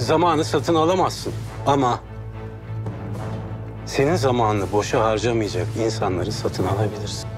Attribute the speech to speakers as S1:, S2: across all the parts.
S1: Zamanı satın alamazsın ama senin zamanını boşa harcamayacak insanları satın alabilirsin.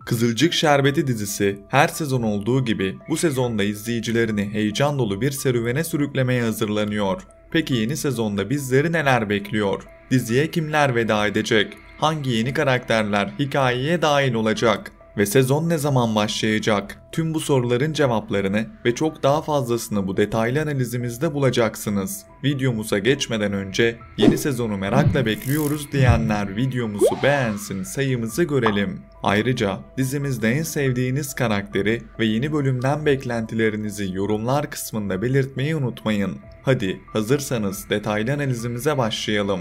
S2: Kızılcık Şerbeti dizisi her sezon olduğu gibi bu sezonda izleyicilerini heyecan dolu bir serüvene sürüklemeye hazırlanıyor. Peki yeni sezonda bizleri neler bekliyor? Diziye kimler veda edecek? Hangi yeni karakterler hikayeye dahil olacak? Ve sezon ne zaman başlayacak? Tüm bu soruların cevaplarını ve çok daha fazlasını bu detaylı analizimizde bulacaksınız. Videomuza geçmeden önce yeni sezonu merakla bekliyoruz diyenler videomuzu beğensin, sayımızı görelim. Ayrıca dizimizde en sevdiğiniz karakteri ve yeni bölümden beklentilerinizi yorumlar kısmında belirtmeyi unutmayın. Hadi hazırsanız detaylı analizimize başlayalım.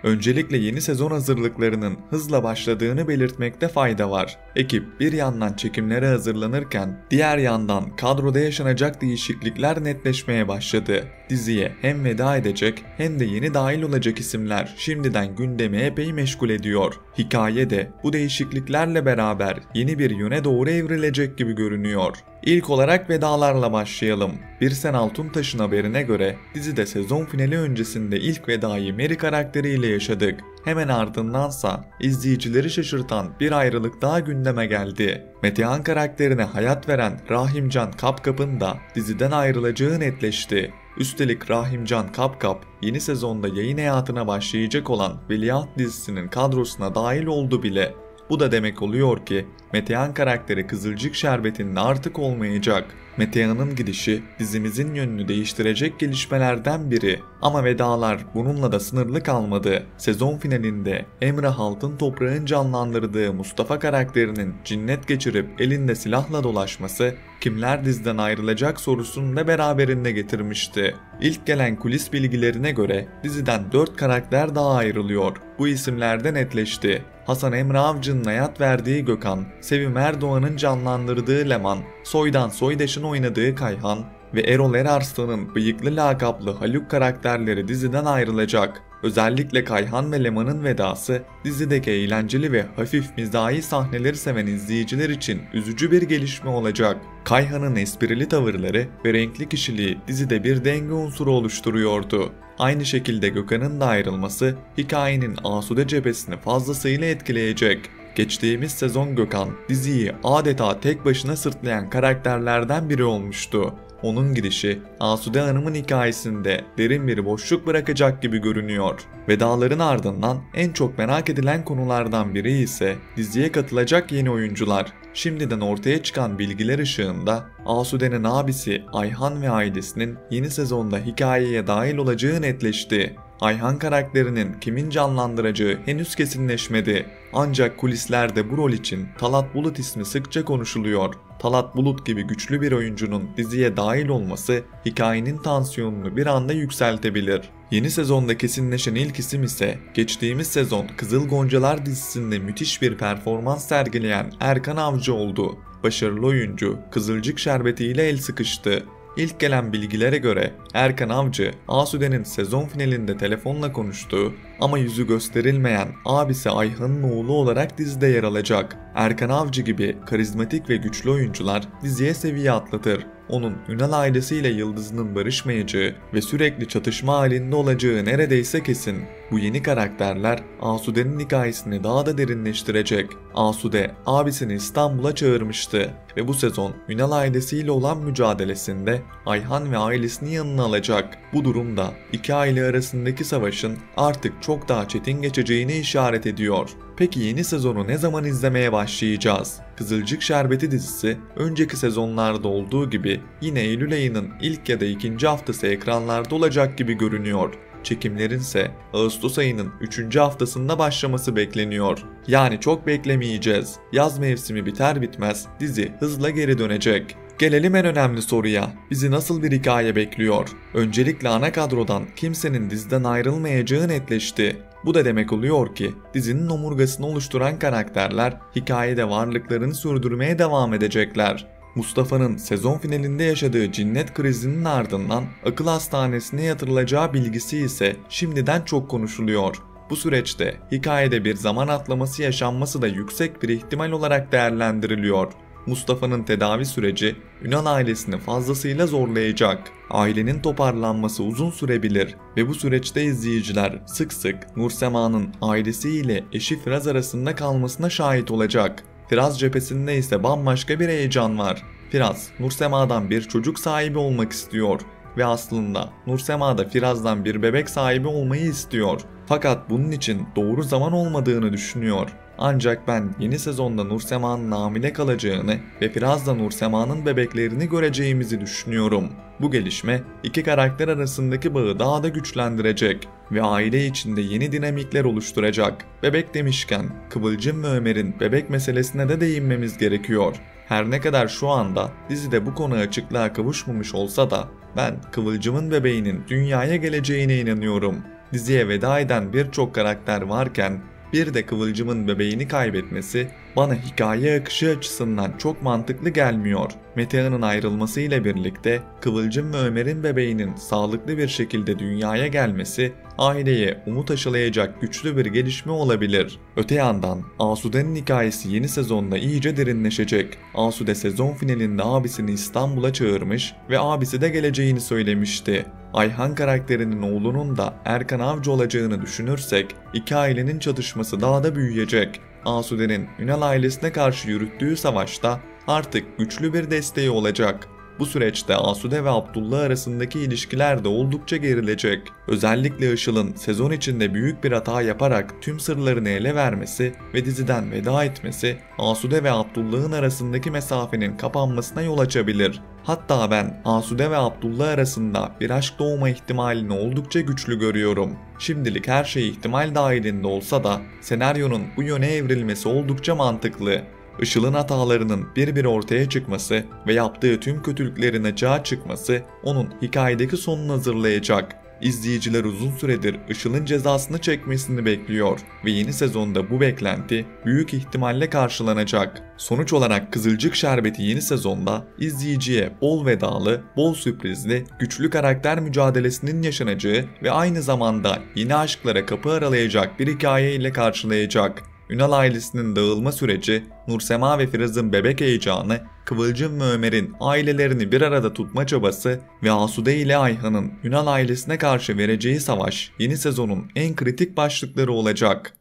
S2: Öncelikle yeni sezon hazırlıklarının hızla başladığını belirtmekte fayda var. Ekip bir yandan çekimlere hazırlanırken diğer yandan kadroda yaşanacak değişiklikler netleşmeye başladı. Diziye hem veda edecek hem de yeni dahil olacak isimler şimdiden gündemi epey meşgul ediyor. Hikaye de bu değişikliklerle beraber yeni bir yöne doğru evrilecek gibi görünüyor. İlk olarak vedalarla başlayalım. Birsen Altuntaş'ın haberine göre dizide sezon finali öncesinde ilk vedayı Mary karakteriyle yaşadık. Hemen ardındansa izleyicileri şaşırtan bir ayrılık daha gündeme geldi. Metehan karakterine hayat veren Rahimcan Kapkap'ın da diziden ayrılacağı netleşti. Üstelik Rahimcan Kapkap yeni sezonda yayın hayatına başlayacak olan Veliaht dizisinin kadrosuna dahil oldu bile. Bu da demek oluyor ki Metehan karakteri Kızılcık Şerbeti'nin artık olmayacak. Metehan'ın gidişi dizimizin yönünü değiştirecek gelişmelerden biri. Ama vedalar bununla da sınırlı kalmadı. Sezon finalinde Emrah Altıntoprak'ın canlandırdığı Mustafa karakterinin cinnet geçirip elinde silahla dolaşması kimler diziden ayrılacak sorusunu da beraberinde getirmişti. İlk gelen kulis bilgilerine göre diziden 4 karakter daha ayrılıyor. Bu isimler de netleşti. Hasan Emre Avcı'nın hayat verdiği Gökhan, Sevim Erdoğan'ın canlandırdığı Leman, Soydan Soydaş'ın oynadığı Kayhan ve Erol Erarslan'ın bıyıklı lakaplı Haluk karakterleri diziden ayrılacak. Özellikle Kayhan ve Leman'ın vedası dizideki eğlenceli ve hafif mizahi sahneleri seven izleyiciler için üzücü bir gelişme olacak. Kayhan'ın esprili tavırları ve renkli kişiliği dizide bir denge unsuru oluşturuyordu. Aynı şekilde Gökhan'ın da ayrılması hikayenin Asude cephesini fazlasıyla etkileyecek. Geçtiğimiz sezon Gökhan diziyi adeta tek başına sırtlayan karakterlerden biri olmuştu. Onun gidişi Asude Hanım'ın hikayesinde derin bir boşluk bırakacak gibi görünüyor. Vedaların ardından en çok merak edilen konulardan biri ise diziye katılacak yeni oyuncular. Şimdiden ortaya çıkan bilgiler ışığında Asude'nin abisi Ayhan ve ailesinin yeni sezonda hikayeye dahil olacağı netleşti. Ayhan karakterinin kimin canlandıracağı henüz kesinleşmedi. Ancak kulislerde bu rol için Talat Bulut ismi sıkça konuşuluyor. Talat Bulut gibi güçlü bir oyuncunun diziye dahil olması hikayenin tansiyonunu bir anda yükseltebilir. Yeni sezonda kesinleşen ilk isim ise geçtiğimiz sezon Kızıl Goncalar dizisinde müthiş bir performans sergileyen Erkan Avcı oldu. Başarılı oyuncu Kızılcık Şerbeti ile el sıkıştı. İlk gelen bilgilere göre Erkan Avcı, Asude'nin sezon finalinde telefonla konuştuğu ama yüzü gösterilmeyen abisi Ayhan'ın oğlu olarak dizide yer alacak. Erkan Avcı gibi karizmatik ve güçlü oyuncular diziye seviye atlatır. Onun Ünal ailesiyle Yıldız'ın barışmayacağı ve sürekli çatışma halinde olacağı neredeyse kesin. Bu yeni karakterler Asude'nin hikayesini daha da derinleştirecek. Asude abisini İstanbul'a çağırmıştı ve bu sezon Ünal ailesiyle olan mücadelesinde Ayhan ve ailesini yanına alacak. Bu durumda iki aile arasındaki savaşın artık çok daha çetin geçeceğini işaret ediyor. Peki yeni sezonu ne zaman izlemeye başlayacağız? Kızılcık Şerbeti dizisi önceki sezonlarda olduğu gibi yine Eylül ayının ilk ya da ikinci haftası ekranlarda olacak gibi görünüyor. Çekimlerin ise Ağustos ayının 3. haftasında başlaması bekleniyor. Yani çok beklemeyeceğiz. Yaz mevsimi biter bitmez dizi hızla geri dönecek. Gelelim en önemli soruya. Bizi nasıl bir hikaye bekliyor? Öncelikle ana kadrodan kimsenin diziden ayrılmayacağı netleşti. Bu da demek oluyor ki dizinin omurgasını oluşturan karakterler hikayede varlıklarını sürdürmeye devam edecekler. Mustafa'nın sezon finalinde yaşadığı cinnet krizinin ardından akıl hastanesine yatırılacağı bilgisi ise şimdiden çok konuşuluyor. Bu süreçte hikayede bir zaman atlaması yaşanması da yüksek bir ihtimal olarak değerlendiriliyor. Mustafa'nın tedavi süreci Ünal ailesini fazlasıyla zorlayacak. Ailenin toparlanması uzun sürebilir ve bu süreçte izleyiciler sık sık Nursema'nın ailesiyle eşi Firaz arasında kalmasına şahit olacak. Firaz cephesinde ise bambaşka bir heyecan var. Firaz, Nursema'dan bir çocuk sahibi olmak istiyor ve aslında Nursema da Firaz'dan bir bebek sahibi olmayı istiyor. Fakat bunun için doğru zaman olmadığını düşünüyor. Ancak ben yeni sezonda Nursema'nın hamile kalacağını ve Firaz'la Nursema'nın bebeklerini göreceğimizi düşünüyorum. Bu gelişme iki karakter arasındaki bağı daha da güçlendirecek ve aile içinde yeni dinamikler oluşturacak. Bebek demişken Kıvılcım ve Ömer'in bebek meselesine de değinmemiz gerekiyor. Her ne kadar şu anda dizide bu konu açıklığa kavuşmamış olsa da ben Kıvılcım'ın bebeğinin dünyaya geleceğine inanıyorum. Diziye veda eden birçok karakter varken bir de Kıvılcım'ın bebeğini kaybetmesi bana hikaye akışı açısından çok mantıklı gelmiyor. Metehan'ın ayrılmasıyla birlikte Kıvılcım ve Ömer'in bebeğinin sağlıklı bir şekilde dünyaya gelmesi aileye umut aşılayacak güçlü bir gelişme olabilir. Öte yandan Asude'nin hikayesi yeni sezonda iyice derinleşecek. Asude sezon finalinde abisini İstanbul'a çağırmış ve abisi de geleceğini söylemişti. Ayhan karakterinin oğlunun da Erkan Avcı olacağını düşünürsek iki ailenin çatışması daha da büyüyecek. Asude'nin Ünal ailesine karşı yürüttüğü savaşta artık güçlü bir desteği olacak. Bu süreçte Asude ve Abdullah arasındaki ilişkiler de oldukça gerilecek. Özellikle Işıl'ın sezon içinde büyük bir hata yaparak tüm sırlarını ele vermesi ve diziden veda etmesi Asude ve Abdullah'ın arasındaki mesafenin kapanmasına yol açabilir. Hatta ben Asude ve Abdullah arasında bir aşk doğma ihtimalini oldukça güçlü görüyorum. Şimdilik her şey ihtimal dahilinde olsa da senaryonun bu yöne evrilmesi oldukça mantıklı. Işıl'ın hatalarının bir bir ortaya çıkması ve yaptığı tüm kötülüklerin açığa çıkması onun hikayedeki sonunu hazırlayacak. İzleyiciler uzun süredir Işıl'ın cezasını çekmesini bekliyor ve yeni sezonda bu beklenti büyük ihtimalle karşılanacak. Sonuç olarak Kızılcık Şerbeti yeni sezonda izleyiciye bol vedalı, bol sürprizli, güçlü karakter mücadelesinin yaşanacağı ve aynı zamanda yeni aşklara kapı aralayacak bir hikaye ile karşılayacak. Ünal ailesinin dağılma süreci, Nursema ve Firaz'ın bebek heyecanı, Kıvılcım ve Ömer'in ailelerini bir arada tutma çabası ve Asude ile Ayhan'ın Ünal ailesine karşı vereceği savaş yeni sezonun en kritik başlıkları olacak.